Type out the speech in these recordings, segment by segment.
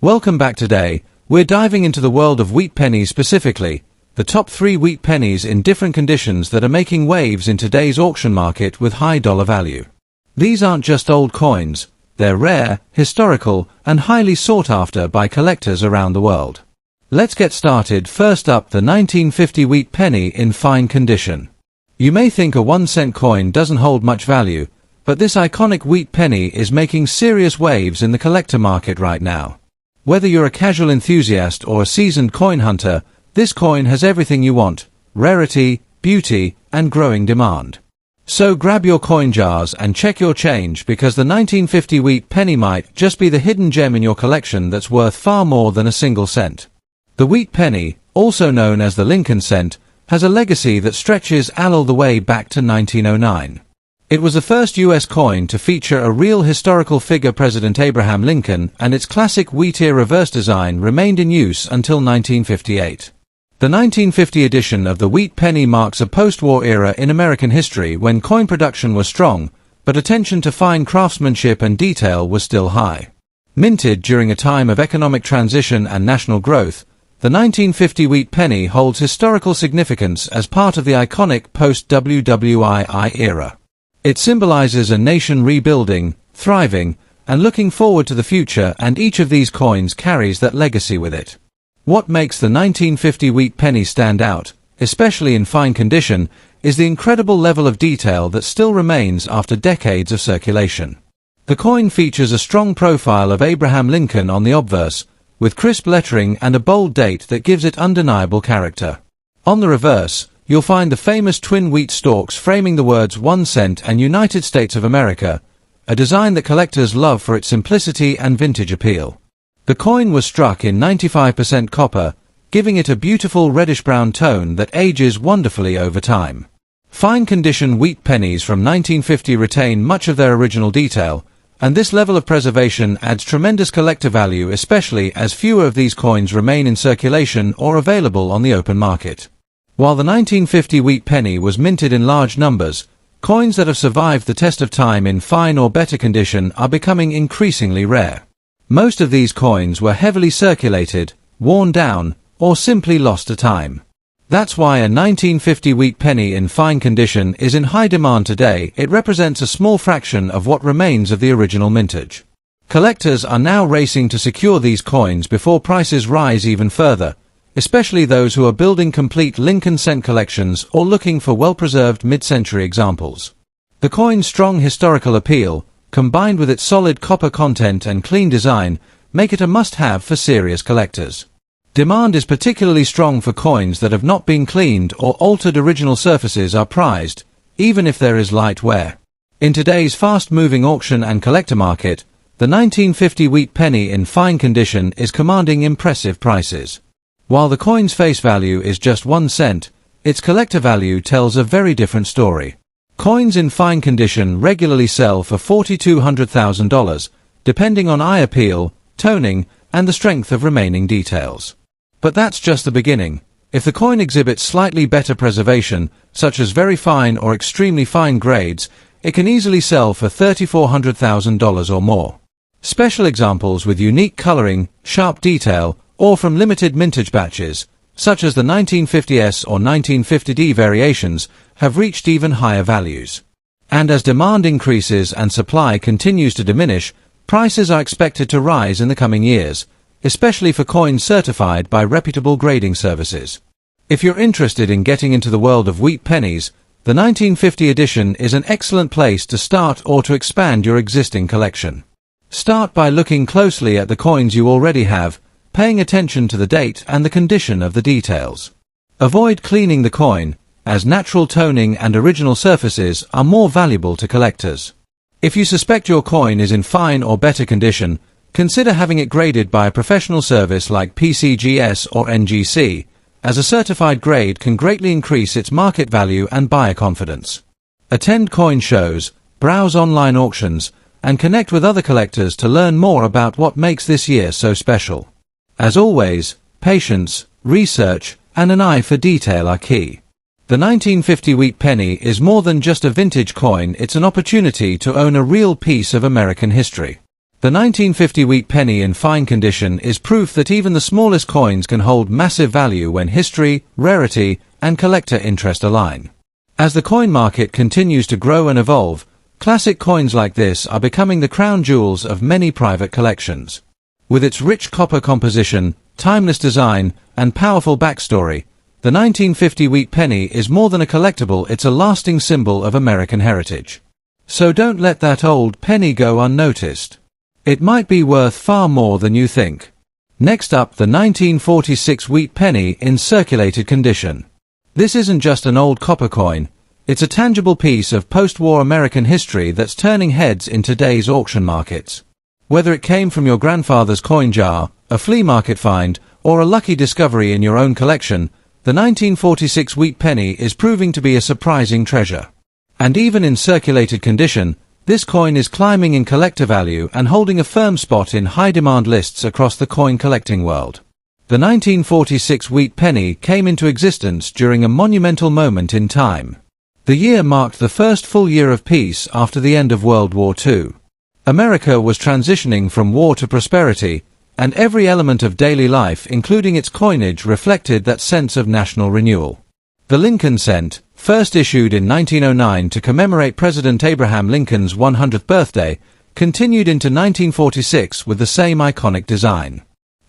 Welcome back. Today, we're diving into the world of wheat pennies, specifically the top 3 wheat pennies in different conditions that are making waves in today's auction market with high dollar value. These aren't just old coins, they're rare, historical, and highly sought after by collectors around the world. Let's get started. First up, the 1950 wheat penny in fine condition. You may think a 1-cent coin doesn't hold much value, but this iconic wheat penny is making serious waves in the collector market right now. Whether you're a casual enthusiast or a seasoned coin hunter, this coin has everything you want: rarity, beauty, and growing demand. So grab your coin jars and check your change, because the 1950 wheat penny might just be the hidden gem in your collection that's worth far more than a single cent. The wheat penny, also known as the Lincoln cent, has a legacy that stretches all the way back to 1909. It was the first U.S. coin to feature a real historical figure, President Abraham Lincoln, and its classic wheat-ear reverse design remained in use until 1958. The 1950 edition of the wheat penny marks a post-war era in American history when coin production was strong, but attention to fine craftsmanship and detail was still high. Minted during a time of economic transition and national growth, the 1950 wheat penny holds historical significance as part of the iconic post-WWII era. It symbolizes a nation rebuilding, thriving, and looking forward to the future, and each of these coins carries that legacy with it. What makes the 1950 wheat penny stand out, especially in fine condition, is the incredible level of detail that still remains after decades of circulation. The coin features a strong profile of Abraham Lincoln on the obverse, with crisp lettering and a bold date that gives it undeniable character. On the reverse, you'll find the famous twin wheat stalks framing the words 1 cent and United States of America, a design that collectors love for its simplicity and vintage appeal. The coin was struck in 95% copper, giving it a beautiful reddish-brown tone that ages wonderfully over time. Fine condition wheat pennies from 1950 retain much of their original detail, and this level of preservation adds tremendous collector value, especially as fewer of these coins remain in circulation or available on the open market. While the 1950 wheat penny was minted in large numbers, coins that have survived the test of time in fine or better condition are becoming increasingly rare. Most of these coins were heavily circulated, worn down, or simply lost to time. That's why a 1950 wheat penny in fine condition is in high demand today. It represents a small fraction of what remains of the original mintage. Collectors are now racing to secure these coins before prices rise even further, especially those who are building complete Lincoln cent collections or looking for well-preserved mid-century examples. The coin's strong historical appeal, combined with its solid copper content and clean design, make it a must-have for serious collectors. Demand is particularly strong for coins that have not been cleaned or altered. Original surfaces are prized, even if there is light wear. In today's fast-moving auction and collector market, the 1950 wheat penny in fine condition is commanding impressive prices. While the coin's face value is just 1 cent, its collector value tells a very different story. Coins in fine condition regularly sell for $40,000 to $100,000, depending on eye appeal, toning, and the strength of remaining details. But that's just the beginning. If the coin exhibits slightly better preservation, such as very fine or extremely fine grades, it can easily sell for $30,000 to $400,000 or more. Special examples with unique coloring, sharp detail, or from limited mintage batches, such as the 1950S or 1950D variations, have reached even higher values. And as demand increases and supply continues to diminish, prices are expected to rise in the coming years, especially for coins certified by reputable grading services. If you're interested in getting into the world of wheat pennies, the 1950 edition is an excellent place to start or to expand your existing collection. Start by looking closely at the coins you already have, paying attention to the date and the condition of the details. Avoid cleaning the coin, as natural toning and original surfaces are more valuable to collectors. If you suspect your coin is in fine or better condition, consider having it graded by a professional service like PCGS or NGC, as a certified grade can greatly increase its market value and buyer confidence. Attend coin shows, browse online auctions, and connect with other collectors to learn more about what makes this year so special. As always, patience, research, and an eye for detail are key. The 1950 wheat penny is more than just a vintage coin. It's an opportunity to own a real piece of American history. The 1950 wheat penny in fine condition is proof that even the smallest coins can hold massive value when history, rarity, and collector interest align. As the coin market continues to grow and evolve, classic coins like this are becoming the crown jewels of many private collections. With its rich copper composition, timeless design, and powerful backstory, the 1950 wheat penny is more than a collectible, it's a lasting symbol of American heritage. So don't let that old penny go unnoticed. It might be worth far more than you think. Next up, the 1946 wheat penny in circulated condition. This isn't just an old copper coin, it's a tangible piece of post-war American history that's turning heads in today's auction markets. Whether it came from your grandfather's coin jar, a flea market find, or a lucky discovery in your own collection, the 1946 wheat penny is proving to be a surprising treasure. And even in circulated condition, this coin is climbing in collector value and holding a firm spot in high-demand lists across the coin collecting world. The 1946 wheat penny came into existence during a monumental moment in time. The year marked the first full year of peace after the end of World War II. America was transitioning from war to prosperity, and every element of daily life, including its coinage, reflected that sense of national renewal. The Lincoln Cent, first issued in 1909 to commemorate President Abraham Lincoln's 100th birthday, continued into 1946 with the same iconic design.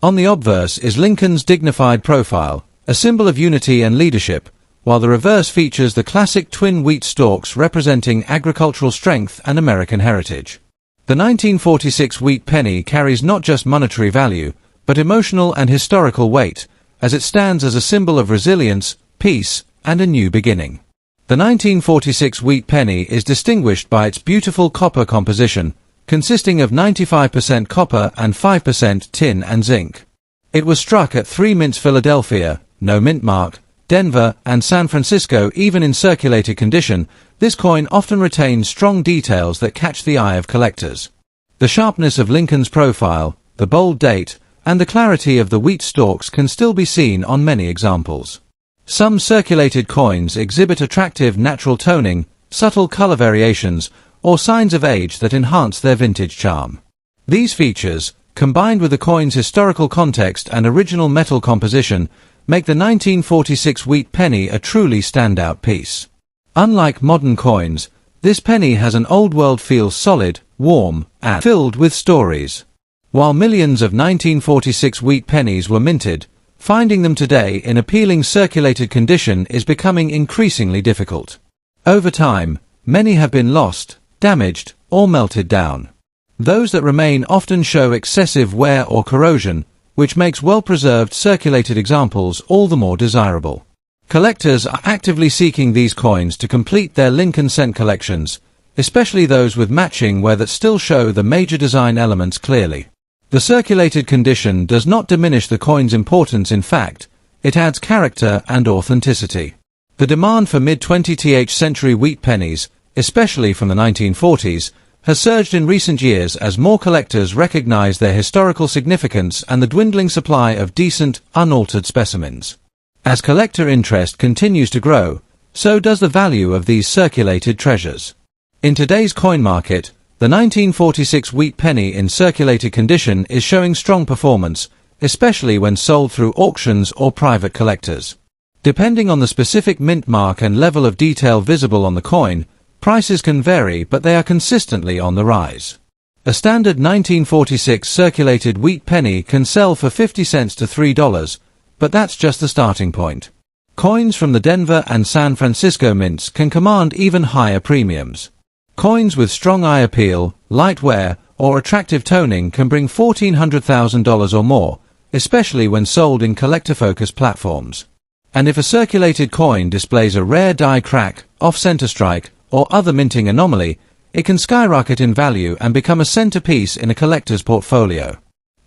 On the obverse is Lincoln's dignified profile, a symbol of unity and leadership, while the reverse features the classic twin wheat stalks representing agricultural strength and American heritage. The 1946 wheat penny carries not just monetary value, but emotional and historical weight, as it stands as a symbol of resilience, peace, and a new beginning. The 1946 wheat penny is distinguished by its beautiful copper composition, consisting of 95% copper and 5% tin and zinc. It was struck at 3 mints Philadelphia, no mint mark, Denver, and San Francisco. Even in circulated condition, this coin often retains strong details that catch the eye of collectors. The sharpness of Lincoln's profile, the bold date, and the clarity of the wheat stalks can still be seen on many examples. Some circulated coins exhibit attractive natural toning, subtle color variations, or signs of age that enhance their vintage charm. These features, combined with the coin's historical context and original metal composition, make the 1946 wheat penny a truly standout piece. Unlike modern coins, this penny has an old-world feel, solid, warm, and filled with stories. While millions of 1946 wheat pennies were minted, finding them today in appealing circulated condition is becoming increasingly difficult. Over time, many have been lost, damaged, or melted down. Those that remain often show excessive wear or corrosion, which makes well-preserved circulated examples all the more desirable. Collectors are actively seeking these coins to complete their Lincoln Cent collections, especially those with matching wear that still show the major design elements clearly. The circulated condition does not diminish the coin's importance. In fact, it adds character and authenticity. The demand for mid-20th century wheat pennies, especially from the 1940s, has surged in recent years as more collectors recognize their historical significance and the dwindling supply of decent, unaltered specimens. As collector interest continues to grow, so does the value of these circulated treasures. In today's coin market, the 1946 wheat penny in circulated condition is showing strong performance, especially when sold through auctions or private collectors. Depending on the specific mint mark and level of detail visible on the coin, prices can vary, but they are consistently on the rise. A standard 1946 circulated wheat penny can sell for 50 cents to $3, but that's just the starting point. Coins from the Denver and San Francisco mints can command even higher premiums. Coins with strong eye appeal, light wear, or attractive toning can bring $1,400,000 or more, especially when sold in collector-focused platforms. And if a circulated coin displays a rare die crack, off-center strike, or other minting anomaly, it can skyrocket in value and become a centerpiece in a collector's portfolio.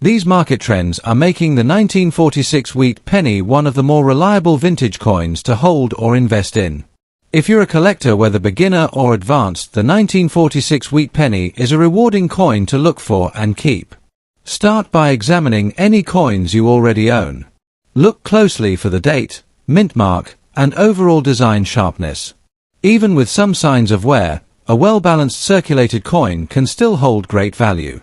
These market trends are making the 1946 wheat penny one of the more reliable vintage coins to hold or invest in. If you're a collector, whether beginner or advanced, the 1946 wheat penny is a rewarding coin to look for and keep. Start by examining any coins you already own. Look closely for the date, mint mark, and overall design sharpness. Even with some signs of wear, a well-balanced circulated coin can still hold great value.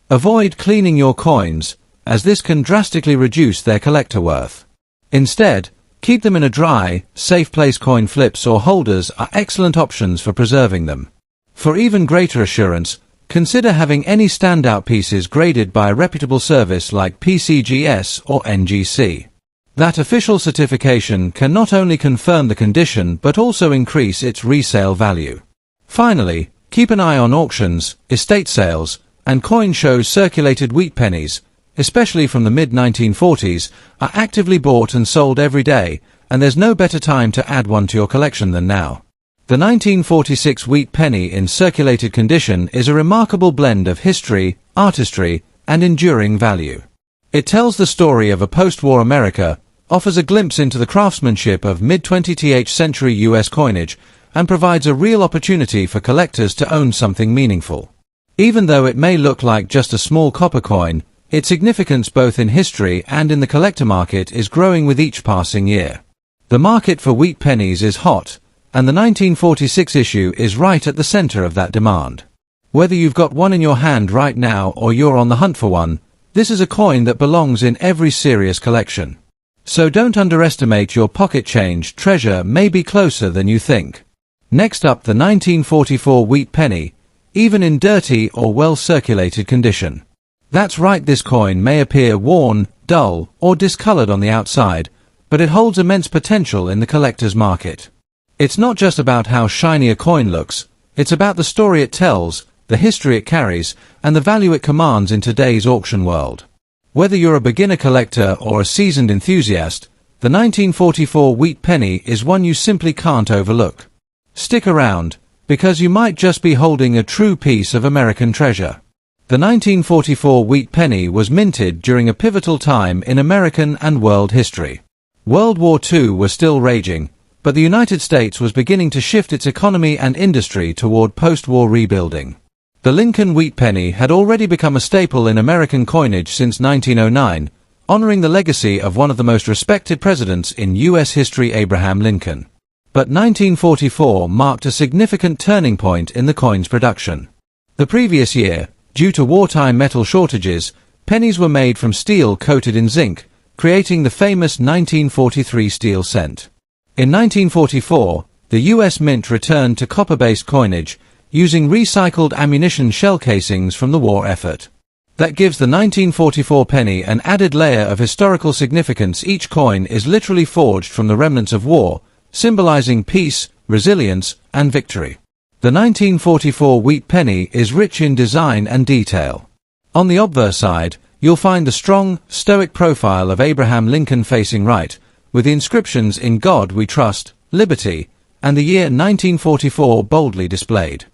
Avoid cleaning your coins, as this can drastically reduce their collector worth. Instead, keep them in a dry, safe place. Coin flips or holders are excellent options for preserving them. For even greater assurance, consider having any standout pieces graded by a reputable service like PCGS or NGC. That official certification can not only confirm the condition but also increase its resale value. Finally, keep an eye on auctions, estate sales, and coin shows. Circulated wheat pennies, especially from the mid-1940s, are actively bought and sold every day, and there's no better time to add one to your collection than now. The 1946 wheat penny in circulated condition is a remarkable blend of history, artistry, and enduring value. It tells the story of a post-war America, offers a glimpse into the craftsmanship of mid-20th century US coinage, and provides a real opportunity for collectors to own something meaningful. Even though it may look like just a small copper coin, its significance both in history and in the collector market is growing with each passing year. The market for wheat pennies is hot, and the 1946 issue is right at the center of that demand. Whether you've got one in your hand right now or you're on the hunt for one, this is a coin that belongs in every serious collection. So don't underestimate your pocket change. Treasure may be closer than you think. Next up, the 1944 wheat penny, even in dirty or well-circulated condition. That's right, this coin may appear worn, dull, or discolored on the outside, but it holds immense potential in the collector's market. It's not just about how shiny a coin looks, it's about the story it tells, the history it carries, and the value it commands in today's auction world. Whether you're a beginner collector or a seasoned enthusiast, the 1944 wheat penny is one you simply can't overlook. Stick around, because you might just be holding a true piece of American treasure. The 1944 wheat penny was minted during a pivotal time in American and world history. World War II was still raging, but the United States was beginning to shift its economy and industry toward post-war rebuilding. The Lincoln wheat penny had already become a staple in American coinage since 1909, honoring the legacy of one of the most respected presidents in U.S. history, Abraham Lincoln. But 1944 marked a significant turning point in the coin's production. The previous year, due to wartime metal shortages, pennies were made from steel coated in zinc, creating the famous 1943 steel cent. In 1944, the U.S. Mint returned to copper-based coinage, using recycled ammunition shell casings from the war effort. That gives the 1944 penny an added layer of historical significance. Each coin is literally forged from the remnants of war, symbolizing peace, resilience, and victory. The 1944 wheat penny is rich in design and detail. On the obverse side, you'll find the strong, stoic profile of Abraham Lincoln facing right, with the inscriptions "In God We Trust," "Liberty," and the year 1944 boldly displayed.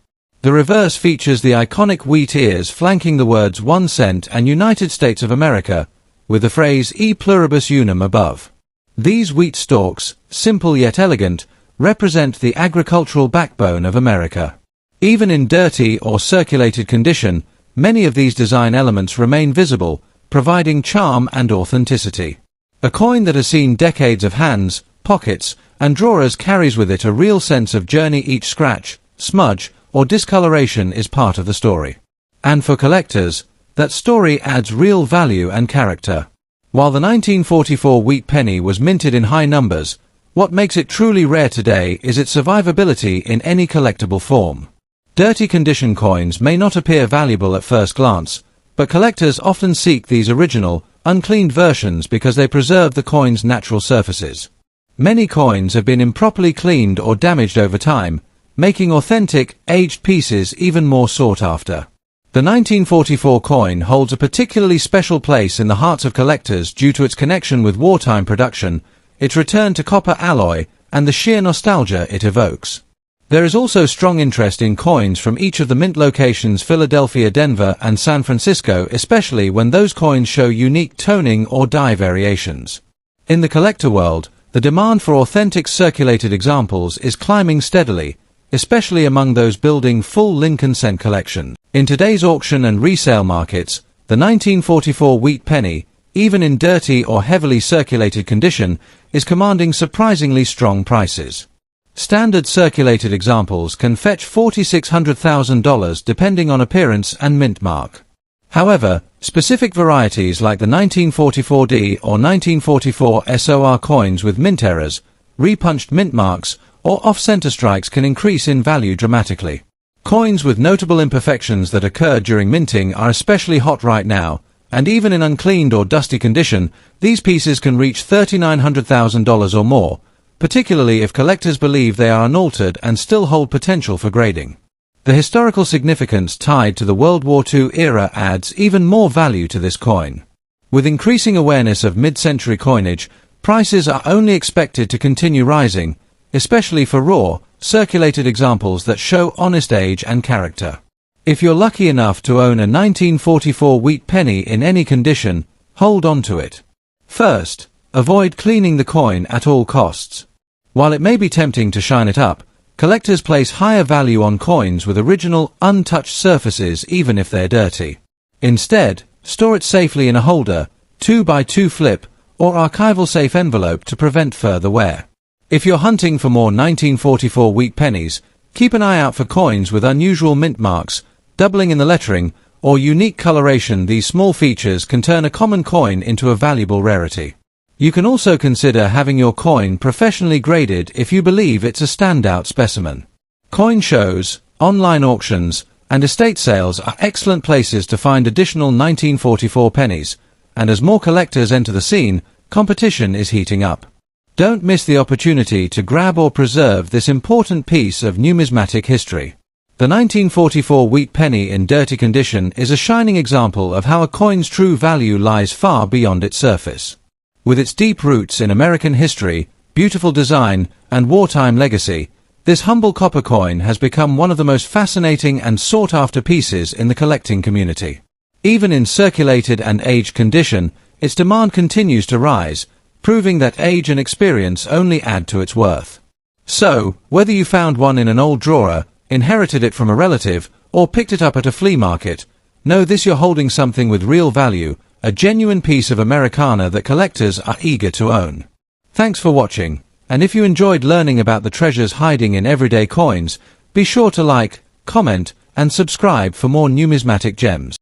The reverse features the iconic wheat ears flanking the words 1 cent and United States of America, with the phrase "E pluribus unum" above. These wheat stalks, simple yet elegant, represent the agricultural backbone of America. Even in dirty or circulated condition, many of these design elements remain visible, providing charm and authenticity. A coin that has seen decades of hands, pockets, and drawers carries with it a real sense of journey. Each scratch, smudge, or discoloration is part of the story. And for collectors, that story adds real value and character. While the 1944 wheat penny was minted in high numbers, what makes it truly rare today is its survivability in any collectible form. Dirty condition coins may not appear valuable at first glance, but collectors often seek these original, uncleaned versions because they preserve the coin's natural surfaces. Many coins have been improperly cleaned or damaged over time, making authentic, aged pieces even more sought after. The 1944 coin holds a particularly special place in the hearts of collectors due to its connection with wartime production, its return to copper alloy, and the sheer nostalgia it evokes. There is also strong interest in coins from each of the mint locations: Philadelphia, Denver, and San Francisco, especially when those coins show unique toning or die variations. In the collector world, the demand for authentic circulated examples is climbing steadily, especially among those building full Lincoln cent collections. In today's auction and resale markets, the 1944 wheat penny, even in dirty or heavily circulated condition, is commanding surprisingly strong prices. Standard circulated examples can fetch $4,600,000 depending on appearance and mint mark. However, specific varieties like the 1944D or 1944 SOR coins with mint errors, repunched mint marks, or off-center strikes can increase in value dramatically. Coins with notable imperfections that occurred during minting are especially hot right now, and even in uncleaned or dusty condition, these pieces can reach $3,900,000 or more, particularly if collectors believe they are unaltered and still hold potential for grading. The historical significance tied to the World War II era adds even more value to this coin. With increasing awareness of mid-century coinage, prices are only expected to continue rising, especially for raw, circulated examples that show honest age and character. If you're lucky enough to own a 1944 wheat penny in any condition, hold on to it. First, avoid cleaning the coin at all costs. While it may be tempting to shine it up, collectors place higher value on coins with original, untouched surfaces even if they're dirty. Instead, store it safely in a holder, 2x2 flip, or archival safe envelope to prevent further wear. If you're hunting for more 1944 wheat pennies, keep an eye out for coins with unusual mint marks, doubling in the lettering, or unique coloration. These small features can turn a common coin into a valuable rarity. You can also consider having your coin professionally graded if you believe it's a standout specimen. Coin shows, online auctions, and estate sales are excellent places to find additional 1944 pennies, and as more collectors enter the scene, competition is heating up. Don't miss the opportunity to grab or preserve this important piece of numismatic history. The 1944 wheat penny in dirty condition is a shining example of how a coin's true value lies far beyond its surface. With its deep roots in American history, beautiful design, and wartime legacy, this humble copper coin has become one of the most fascinating and sought-after pieces in the collecting community. Even in circulated and aged condition, its demand continues to rise, proving that age and experience only add to its worth. So, whether you found one in an old drawer, inherited it from a relative, or picked it up at a flea market, know this: you're holding something with real value, a genuine piece of Americana that collectors are eager to own. Thanks for watching, and if you enjoyed learning about the treasures hiding in everyday coins, be sure to like, comment, and subscribe for more numismatic gems.